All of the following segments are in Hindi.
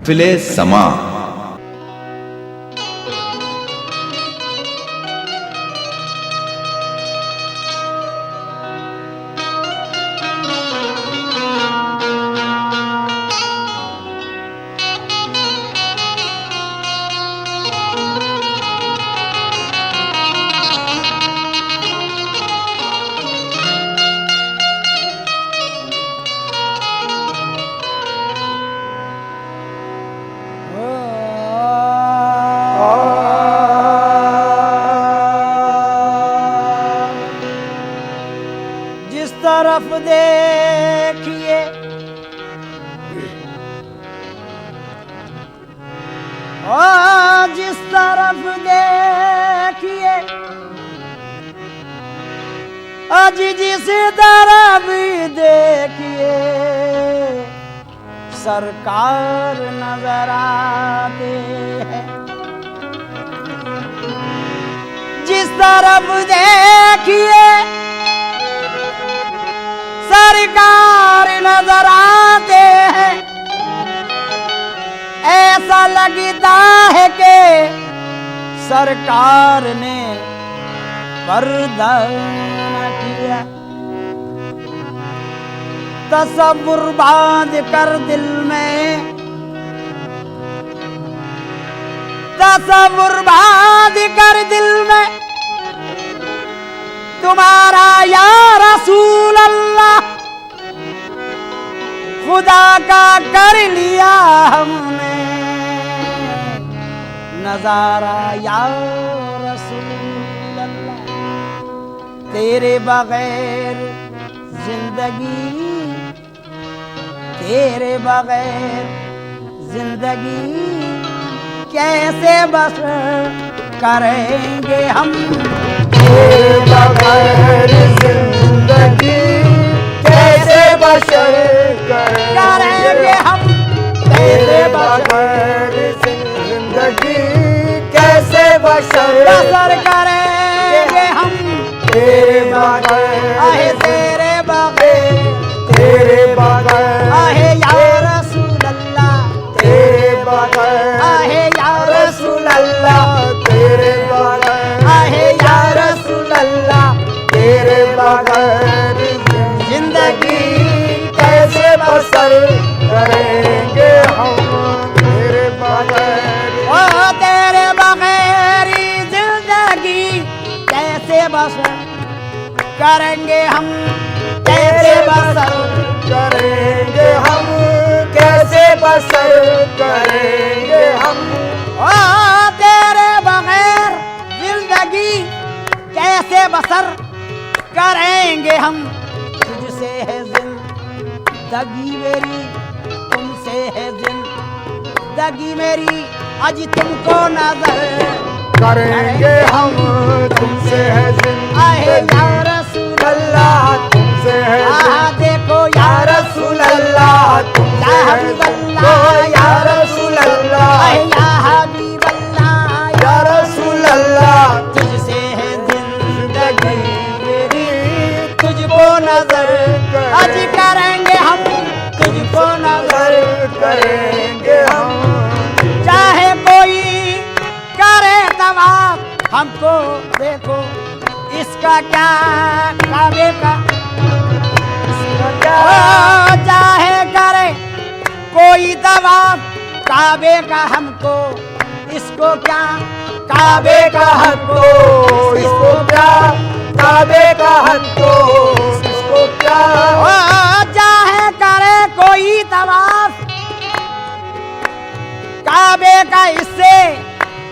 महफिले समा। जिस तरफ देखिए जिस तरफ देखिए आज जिस तरफ देखिए सरकार नजर आते हैं। जिस तरफ देखिए सरकार नजर आते हैं। ऐसा लगता है कि सरकार ने पर्दा न किया। तसव्वुर बांध कर दिल में, तसव्वुर बांध कर दिल में तुम्हारा या रसूल अल्लाह खुदा का कर लिया हमने नजारा या रसूल अल्लाह। तेरे बगैर जिंदगी, तेरे बगैर जिंदगी कैसे बसर करेंगे हम। तेरे बगैर जिंदगी कैसे बसर करेंगे हम। तेरे बगैर जिंदगी कैसे बसर करेंगे हम। तेरे बगैर आहे तेरे बगैर, तेरे बगैर आहे या रसूल अल्लाह, तेरे बगैर आहे या रसूल अल्लाह, तेरे बगैर आहे या रसूल अल्लाह। तेरे बगैर जिंदगी कैसे बसर करेंगे हम। तेरे बगैर ओ तेरे बगैर जिंदगी कैसे बसर करेंगे हम। कैसे बसर करेंगे हम, कैसे बसर करेंगे हम। ओ तेरे बगैर जिंदगी कैसे बसर करेंगे हम। तुझसे है जिंदगी मेरी, तुमसे है जिंदगी मेरी, आज तुमको नजर करेंगे हम, तुमसे है आहे जिंदगी या रसूल अल्लाह, तुमसे है देखो या रसूल अल्लाह, तुमसे या है हबीब अल्लाह, या रसूल अल्लाह, आहे या हबीब अल्लाह, या रसूल अल्लाह। तुझसे है जिंदगी मेरी, तुझको नजर आज करेंगे हम, तुझको नजर करेंगे हम। चाहे कोई करे तवाफ हमको देखो इसका क्या काबे का। ओ चाहे करे कोई तवाफ काबे का हमको इसको क्या, काबे का हमको इसको क्या, काबे का हमको इसको क्या। ओ चाहे करे कोई तवाफ काबे का इससे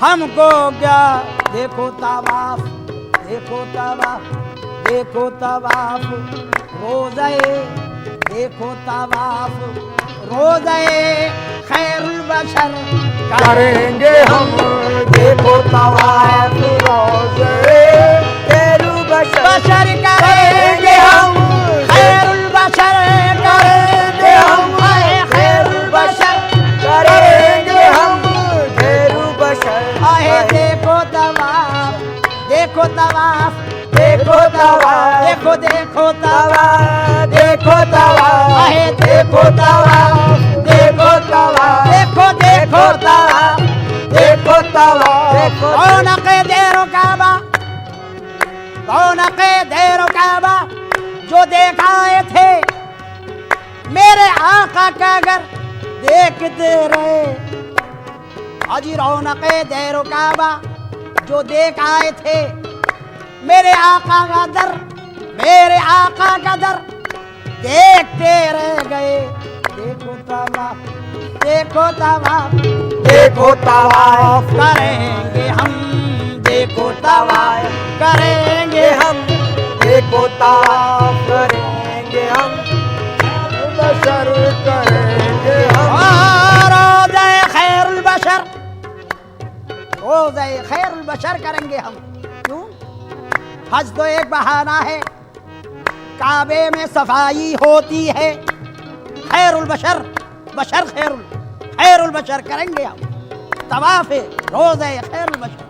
हमको क्या। देखो तवाफ, देखो तवाफ, देखो तवाफ रोज़े, देखो तवाफ रोज़े खैरुल बशर करेंगे हम। देखो तवाफ रोज़े खैरुल बशर करेंगे हम। खैरुल बशर करेंगे हम, खैरुल बशर करेंगे हम। खैरुल बशर आहे देखो तवाफ, देखो तवाफ, देखो तवाफ, देखो देखो तवाफ, देखो तवाफ, आहे देखो तवाफ, देखो तवाफ, देखो तवाफ रौनक़े देरो काबा, रौनक़े देरो काबा जो देखाए थे मेरे आका का अगर देखते रहे। अजी रौनक़े देरो काबा जो देख आए थे मेरे आका का दर, मेरे आका का दर देखते रह गए। देखो तवाफ, देखो तवाफ, देखो तवाफ करेंगे हम, देखो तवाफ करेंगे हम, देखो तवाफ करेंगे हम, बशर करेंगे हम। रोज़े खैरुल बशर, रोज़े खैरुल बशर करेंगे हम। क्यों? हज तो एक बहाना है, काबे में सफाई होती है। खैरुल बशर, बशर खैरुल, खैरुल बशर करेंगे हम। तवाफ़ रोज़े खैरुल बशर।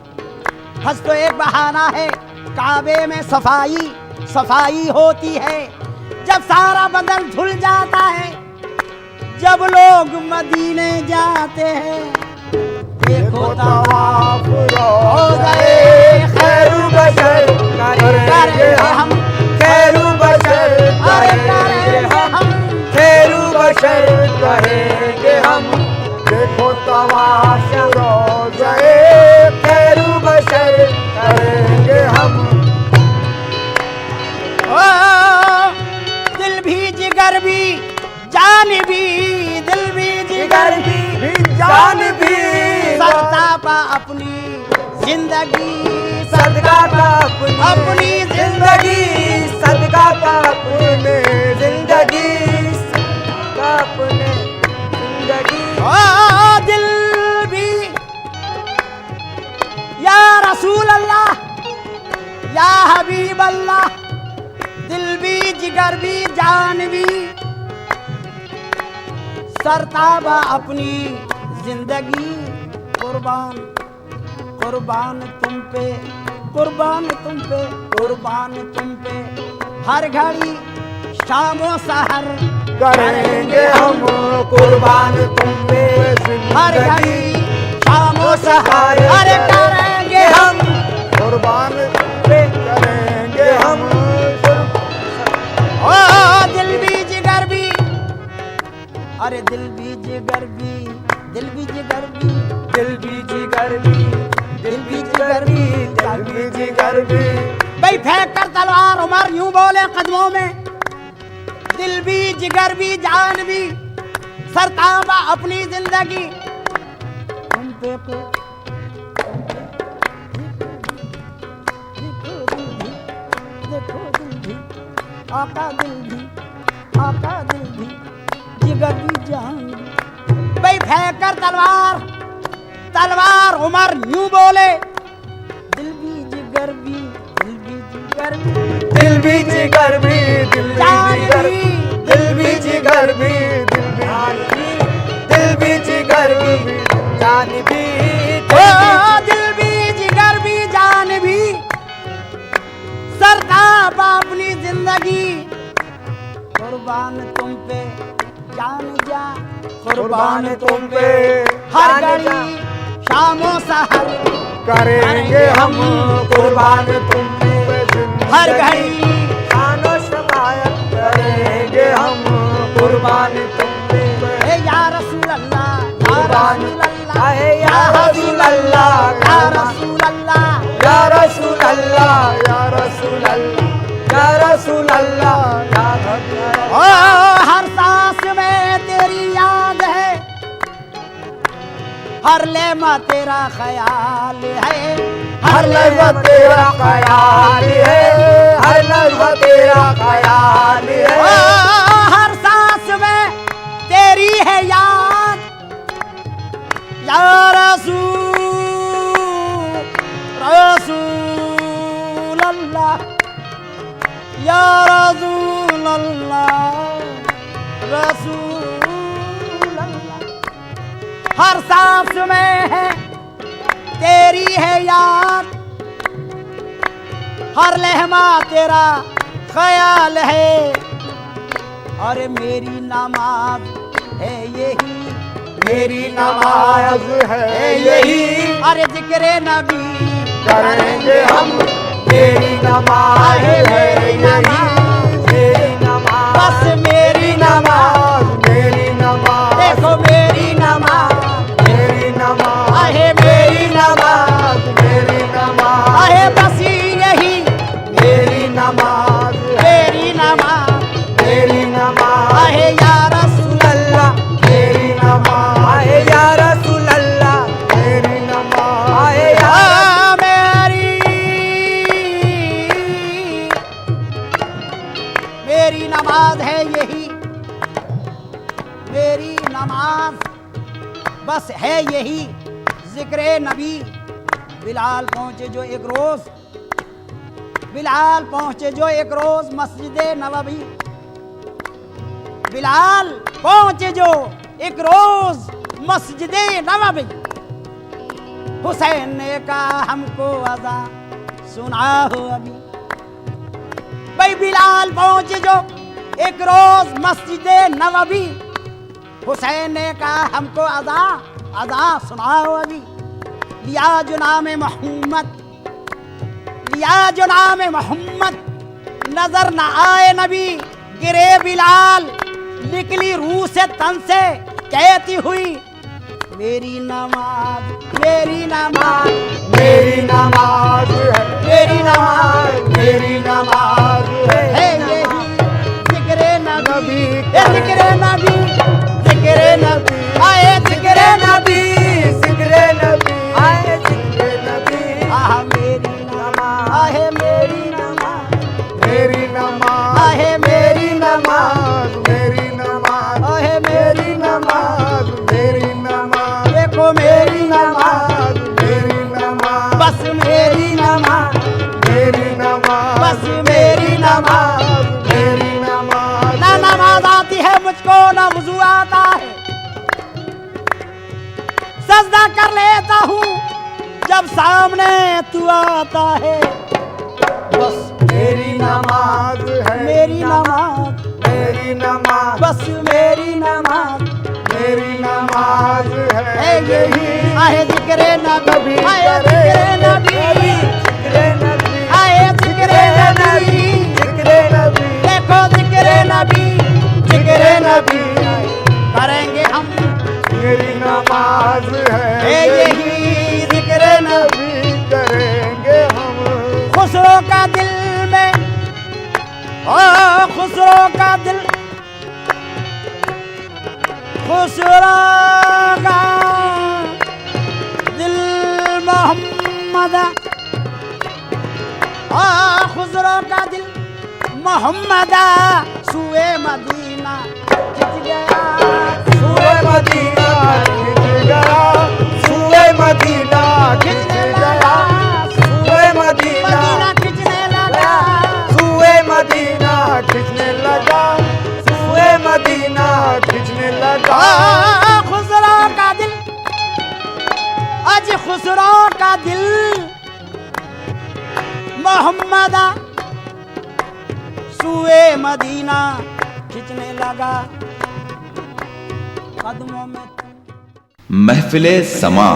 हज तो एक बहाना है, काबे में सफाई सफाई होती है। जब सारा बदन धुल जाता है, जब लोग मदीने जाते हैं। देखो तवाफ रोज़े खैरुल बशर करेंगे हम, खैरुल बशर करेंगे हम, खैरुल बशर करेंगे हम। देखो तवाफ रोज़े खैरुल बशर करेंगे हम। दिल भी जिगर भी जान भी, दिल भी जिगर भी जान भी, सरतापा अपनी जिंदगी, सदका का अपनी जिंदगी, सदका का अपने जिंदगी, सदका अपने जिंदगी। दिल भी या रसूल अल्लाह, या हबीब अल्लाह, दिल भी जिगर भी जान भी, सरताबा अपनी जिंदगी, कुर्बान कुर्बान तुम पे, कुर्बान तुम पे, कुर्बान तुम पे, हर घड़ी शामो सहर करेंगे हम कुर्बान तुम पे, हर घड़ी शामो सहर अरे करेंगे हम कुर्बान पे करेंगे हम। ओ दिल भी जिगर भी, अरे दिल भी जिगर भी, दिल भी जिगर भी, दिल भी जिगर भी, दिल भी जिगर भी, दिल भी जिगर भी। भाई फेंक कर तलवार उमर यूं बोले कदमों में, दिल भी जिगर भी जान भी, सरताबा अपनी जिंदगी तुम पे को। देखो दिल भी, आका दिल भी, आका दिल भी, जिगर भी जान भी। भाई फेंक कर तलवार, तलवार उमर यूं बोले, दिल भी जिगर भी, दिल भी जिगर भी, दिल भी जिगर भी, दिल भी जिगर भी, दिल भी जिगर भी, दिल भी जिगर भी, जान भी, दिल भी जिगर भी जान भी, सरताब अपनी जिंदगी, कुर्बान तुम पे जान जा, कुर्बान तुम पे हर घड़ी शामो सहर करेंगे हम कुर्बान तुम पे, हर घड़ी खानो शफायत करेंगे हम कुर्बान तुम पे। या रसूल अल्लाह, या रसूल अल्लाह, या रसूल अल्लाह, या रसूल अल्लाह, या रसूल अल्लाह, या रसूल अल्लाह, या रसूल अल्लाह, या रसूल अल्लाह। ओ हर सांस में तेरी याद है, हर लम्हा तेरा ख्याल है, हर लम्हा तेरा ख्याल है, हर लम्हा तेरा ख्याल है। हर सांस में तेरी है याद, या रसूल रसूल अल्लाह, या रसूल अल्लाह, रसूल अल्लाह। हर सांस में है तेरी है याद, हर लम्हा तेरा ख्याल है। और मेरी नमाज है यही, मेरी नमाज है यही, अरे जिक्र नबी करेंगे हम, मेरी नमाज है यही, मेरी नमाज, बस मेरी नमाज, मेरी नमाज, देखो मेरी नमाज, मेरी नमाज, आहे मेरी नमाज, मेरी नमाज, आहे बस यही मेरी नमाज, मेरी नमाज, मेरी नमाज, आहे या रसूल अल्लाह, मेरी नमाज, आए या रसूल अल्लाह, मेरी नमाज, आए या आ मेरी नमाज है यही, मेरी नमाज बस है यही, जिक्र नबी। बिलाल पहुंचे जो एक रोज, बिलाल पहुंचे जो एक रोज मस्जिद नबवी, बिलाल पहुंचे जो एक रोज मस्जिद नबवी। हुसैन ने कहा हमको अज़ा सुना हो अभी, भाई बिलाल पहुंचे जो एक रोज मस्जिद नबवी, हुसैन ने कहा हमको अज़ा अज़ा सुनाओ अभी। लिया जो नाम मोहम्मद, लिया जो नाम मोहम्मद, नजर न आए नबी, गिरे बिलाल, निकली रूह से तन से कहती हुई मेरी नमाज, मेरी नमाज, मेरी नमाज है, मेरी नमाज मेरी नमाज है यही, जिक्र नबी, ए जिक्र नबी, जिक्र नबी, आए जिक्र नबी, जिक्र नबी, आए जिक्र नबी, आह मेरी नमाज, आहे मेरी नमाज, मेरी नमाज, आहे मेरी नमाज, मेरी नमाज, आहे मेरी नमाज, मेरी नमाज, देखो मेरी नमाज, मेरी नमाज, बस मेरी नमाज, मेरी नमाज, बस मेरी नमाज। मेरी नमाज, ना नमाज आती है मुझको, ना वुजू आता है, सजदा कर लेता हूँ जब सामने तू आता है, बस मेरी नमाज है, मेरी नमाज, मेरी नमाज, बस मेरी नमाज मेरी नमाज है है यही, आए जिक्र नबी, आए जिक्र नबी, जिक्र नबी, आए जिक्र नबी, जिक्र नबी, देखो जिक्र नबी, जिक्र नबी करेंगे हम, मेरी नमाज है है यही, जिक्र नबी। नबी करेंगे हम, खुसरो का दिल में, ओ खुसरो का दिल, खुसरो का दिल मोहम्मद, ओ खुसरो का दिल मोहम्मद, सुए मदीना खिंच गया, सूए मदीना खिंच गया, सूए मदीना खिंच खिंचने गया, लगा, सूए मदीना, मदीना खिंचने लगा, सूए मदीना खिंचने लगा, सूए मदीना खिंचने लगा, खुसरो का दिल, आज खुसरो का दिल मोहम्मद, सुए मदीना खिंचने लगा, कदमों में महफिले समा